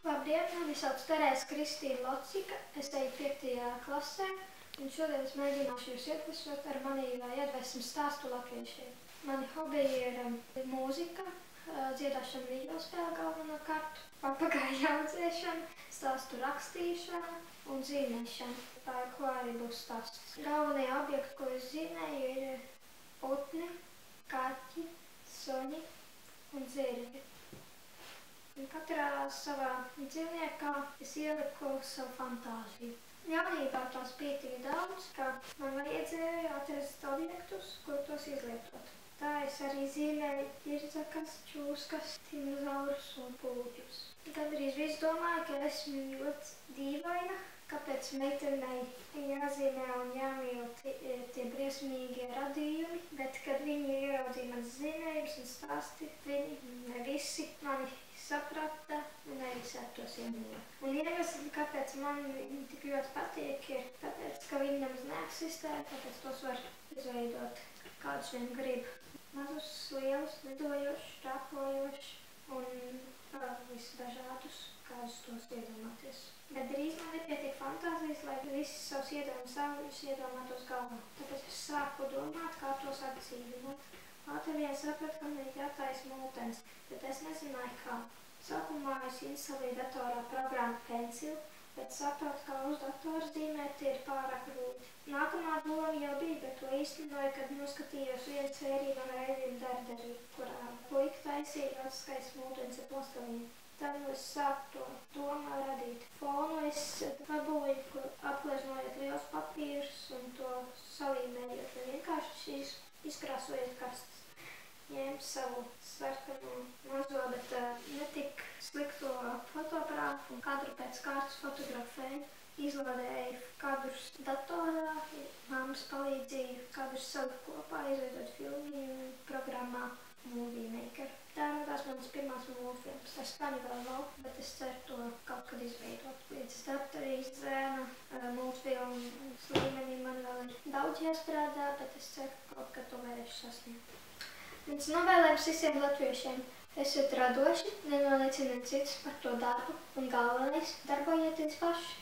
Labdien, mani sauc Terēze Kristīna Locika, es eju 5. klasē, un šodien es mēģināšu jūs iedvesmot ar manīgā iedvesmas stāstu latviešiem. Mani hobiji ir mūzika, dziedāšana videospēle galvenokārt, papagaiļu audzēšana, stāstu rakstīšana un zīmēšana, par ko arī būs stāsts. Galvenie objekti, ko es zīmēju, ir putni, kaķi, suņi un zirgi. Katrā savā dzīvniekā es ieliku savu fantāziju. Jaunībā tās bija tik daudz, ka man vajadzēja atrast objektus, kur tos izlietot. Tā es arī zīmēju ķirzakas, čūskas, dinozaurus un pūķus. Gandrīz viss domāja, ka esmu ļoti dīvaina, kāpēc meitenei jāzīmē un jāmīl tie briesmīgie radījumi, bet, kad viņi ieraudzīja manas zīmējumus un stāsti, viņi ne visi mani saprata un arī sāk tos iemīlēt. Un iemesli, kāpēc man viņi tik ļoti patīk, ir tāpēc, ka viņi nemaz neeksistē, tāpēc tos var izveidot kādus vien grib. Mazus, lielus, lidojošus, rāpojošus un visdažādus, kādus tos iedomāties. Bet drīz man nepietiek fantāzijas, lai visus savus iedomātus iedomātos galvā. Tāpēc es sāku domāt, kā tos atdzīvināt. Ātri vien sapratu, ka man ir jātaisa mūtens, bet es nezināju, kā. Sākumā es instalēju datorā programmu Pencil, bet sapratu, ka uz datora zīmēt ir pārāk grūti. Nākamā doma jau bija, bet to īstenoju, kad noskatījos vienu sēriju no Raidījuma Darderi, kurā puika taisīja atskaists mūtens ar plastelīnu. Tad es sāku to domu radīt. Fonu es dabūju, apgleznojot liels papīrus un to salīmējot, vai vienkārši izkrāsojot karstas. Ņēmu savu sarkanu mazo, bet netik slikto fotoaparātu un kadru pēc kārtas fotografēju. Izlādēju kadrus datorā, mammas palīdzīju kadrus salikt kopā, izveidot filmu programmā Movie Maker. Tā radās manas pirmās mūlfilmas. Es skaņu vēl nav, bet es ceru to kaut kad izveidot. Līdz datora izvēna mūlfilmas līmenī man vēl ir daudz jāstrādā, bet es ceru, ka kaut kad to varēšu sasniegt. Mans novēlējums visiem latviešiem. Esiet radoši, nenolieciniet citus par to darbu un galvenais, darbojieties paši.